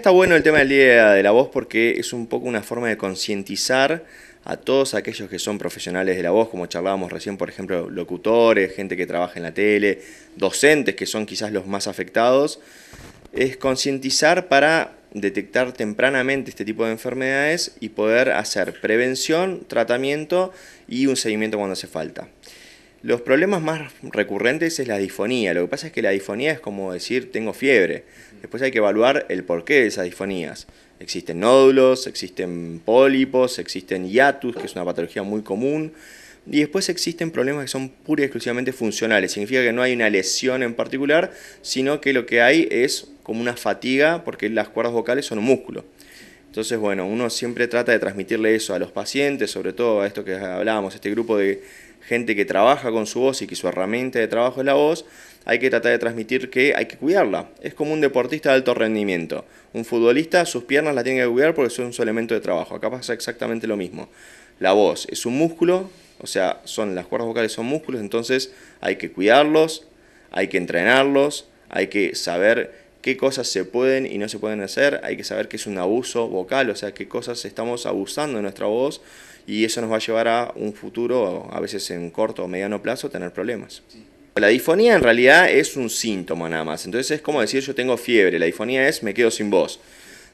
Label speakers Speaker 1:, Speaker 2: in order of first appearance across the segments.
Speaker 1: está bueno el tema del Día de la Voz porque es un poco una forma de concientizar a todos aquellos que son profesionales de la voz, como charlábamos recién, por ejemplo, locutores, gente que trabaja en la tele, docentes, que son quizás los más afectados. Es concientizar para detectar tempranamente este tipo de enfermedades y poder hacer prevención, tratamiento y un seguimiento cuando hace falta. Los problemas más recurrentes es la disfonía. Lo que pasa es que la disfonía es como decir tengo fiebre. Después hay que evaluar el porqué de esas disfonías. Existen nódulos, existen pólipos, existen hiatus, que es una patología muy común. Y después existen problemas que son pura y exclusivamente funcionales. Significa que no hay una lesión en particular, sino que lo que hay es como una fatiga, porque las cuerdas vocales son un músculo. Entonces, bueno, uno siempre trata de transmitirle eso a los pacientes, sobre todo a esto que hablábamos, este grupo de gente que trabaja con su voz y que su herramienta de trabajo es la voz. Hay que tratar de transmitir que hay que cuidarla. Es como un deportista de alto rendimiento. Un futbolista, sus piernas las tiene que cuidar porque son su elemento de trabajo. Acá pasa exactamente lo mismo. La voz es un músculo, o sea, las cuerdas vocales son músculos, entonces hay que cuidarlos, hay que entrenarlos, hay que saber qué cosas se pueden y no se pueden hacer, hay que saber qué es un abuso vocal, o sea, qué cosas estamos abusando de nuestra voz, y eso nos va a llevar a un futuro, a veces en corto o mediano plazo, tener problemas. Sí. La disfonía en realidad es un síntoma nada más, entonces es como decir yo tengo fiebre, la disfonía es me quedo sin voz.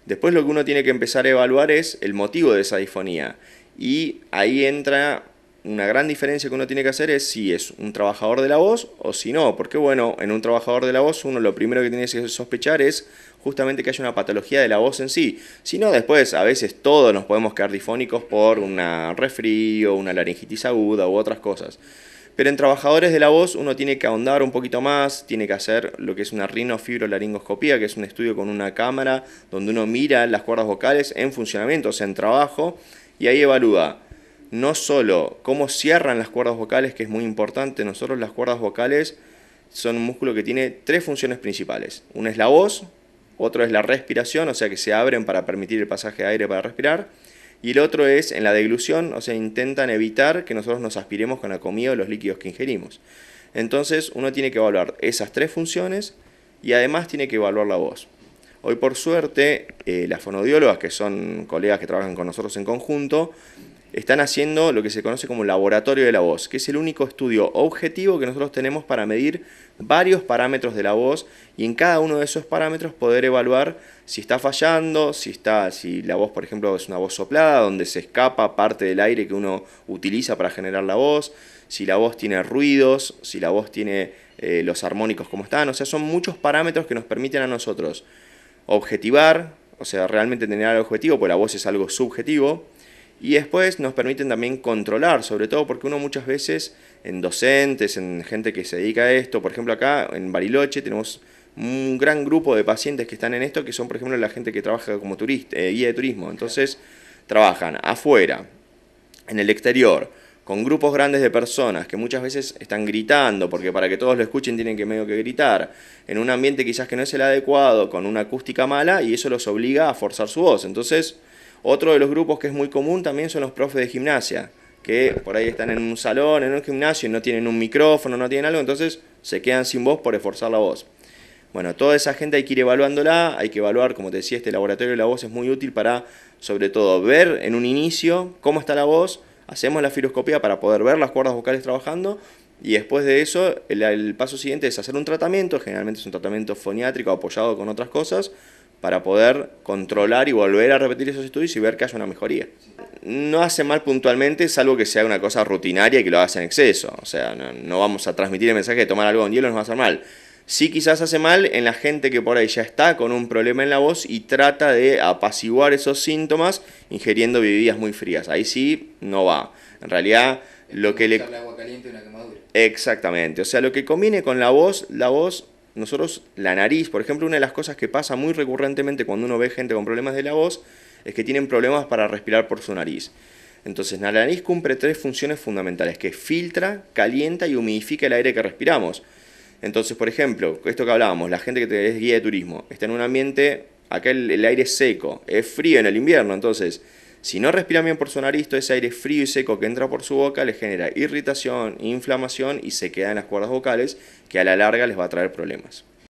Speaker 1: Después lo que uno tiene que empezar a evaluar es el motivo de esa disfonía, y ahí entra una gran diferencia que uno tiene que hacer es si es un trabajador de la voz o si no, porque bueno, en un trabajador de la voz uno lo primero que tiene que sospechar es justamente que haya una patología de la voz en sí. Si no, después a veces todos nos podemos quedar difónicos por una resfrío, una laringitis aguda u otras cosas. Pero en trabajadores de la voz uno tiene que ahondar un poquito más, tiene que hacer lo que es una rinofibrolaringoscopía, que es un estudio con una cámara donde uno mira las cuerdas vocales en funcionamiento, o sea, en trabajo, y ahí evalúa no solo cómo cierran las cuerdas vocales, que es muy importante. Nosotros las cuerdas vocales son un músculo que tiene tres funciones principales. Una es la voz, otro es la respiración, o sea que se abren para permitir el pasaje de aire para respirar, y el otro es en la deglución, o sea, intentan evitar que nosotros nos aspiremos con la comida o los líquidos que ingerimos. Entonces uno tiene que evaluar esas tres funciones y además tiene que evaluar la voz. Hoy por suerte las fonoaudiólogas, que son colegas que trabajan con nosotros en conjunto, están haciendo lo que se conoce como laboratorio de la voz, que es el único estudio objetivo que nosotros tenemos para medir varios parámetros de la voz y en cada uno de esos parámetros poder evaluar si está fallando, si la voz, por ejemplo, es una voz soplada, donde se escapa parte del aire que uno utiliza para generar la voz, si la voz tiene ruidos, si la voz tiene los armónicos como están. O sea, son muchos parámetros que nos permiten a nosotros objetivar, o sea, realmente tener algo objetivo, porque la voz es algo subjetivo. Y después nos permiten también controlar, sobre todo porque uno muchas veces en docentes, en gente que se dedica a esto, por ejemplo acá en Bariloche tenemos un gran grupo de pacientes que están en esto, que son por ejemplo la gente que trabaja como guía de turismo. Entonces trabajan afuera, en el exterior, con grupos grandes de personas que muchas veces están gritando, porque para que todos lo escuchen tienen que medio que gritar, en un ambiente quizás que no es el adecuado, con una acústica mala, y eso los obliga a forzar su voz. Entonces, otro de los grupos que es muy común también son los profes de gimnasia, que por ahí están en un salón, en un gimnasio, y no tienen un micrófono, no tienen algo, entonces se quedan sin voz por esforzar la voz. Bueno, toda esa gente hay que ir evaluándola, hay que evaluar, como te decía, este laboratorio de la voz es muy útil para, sobre todo, ver en un inicio cómo está la voz, hacemos la filoscopía para poder ver las cuerdas vocales trabajando, y después de eso, el paso siguiente es hacer un tratamiento, generalmente es un tratamiento foniátrico apoyado con otras cosas, para poder controlar y volver a repetir esos estudios y ver que haya una mejoría. No hace mal puntualmente, salvo que sea una cosa rutinaria y que lo hagas en exceso. O sea, no vamos a transmitir el mensaje de tomar algo con hielo nos va a hacer mal. Sí, quizás hace mal en la gente que por ahí ya está con un problema en la voz y trata de apaciguar esos síntomas ingiriendo bebidas muy frías. Ahí sí no va. En realidad, lo que le...
Speaker 2: agua caliente y una quemadura.
Speaker 1: Exactamente. O sea, lo que conviene con la voz, nosotros, la nariz, por ejemplo, una de las cosas que pasa muy recurrentemente cuando uno ve gente con problemas de la voz es que tienen problemas para respirar por su nariz. Entonces, la nariz cumple tres funciones fundamentales, que filtra, calienta y humidifica el aire que respiramos. Entonces, por ejemplo, esto que hablábamos, la gente que es guía de turismo, está en un ambiente, acá el aire es seco, es frío en el invierno, entonces, si no respiran bien por su nariz, todo ese aire frío y seco que entra por su boca les genera irritación, inflamación y se queda en las cuerdas vocales, que a la larga les va a traer problemas.